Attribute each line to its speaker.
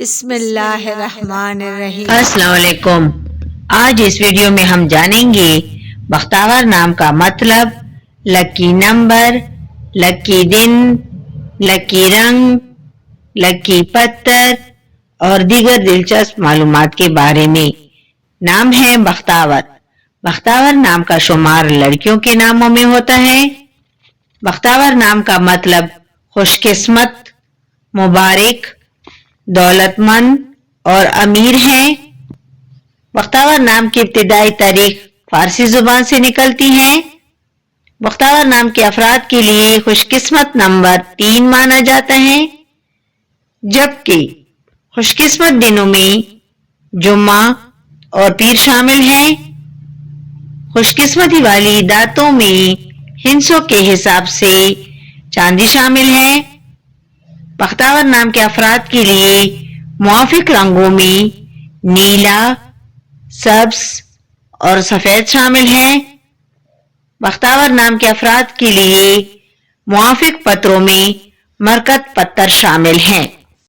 Speaker 1: بسم اللہ الرحمن الرحیم۔
Speaker 2: السلام علیکم۔ آج اس ویڈیو میں ہم جانیں گے بختاور نام کا مطلب، لکی نمبر، لکی دن، لکی رنگ، لکی پتھر اور دیگر دلچسپ معلومات کے بارے میں۔ نام ہے بختاور۔ بختاور نام کا شمار لڑکیوں کے ناموں میں ہوتا ہے۔ بختاور نام کا مطلب خوش قسمت، مبارک، دولت مند اور امیر ہے۔ بختاور نام کی ابتدائی تاریخ فارسی زبان سے نکلتی ہے۔ بختاور نام کے افراد کے لیے خوش قسمت نمبر 3 مانا جاتا ہے، جبکہ خوش قسمت دنوں میں جمعہ اور پیر شامل ہیں۔ خوش قسمتی والی داتوں میں ہندسوں کے حساب سے چاندی شامل ہے۔ بختاور نام کے افراد کے لیے موافق رنگوں میں نیلا، سبز اور سفید شامل ہیں۔ بختاور نام کے افراد کے لیے موافق پتھروں میں مرکت پتھر شامل ہیں۔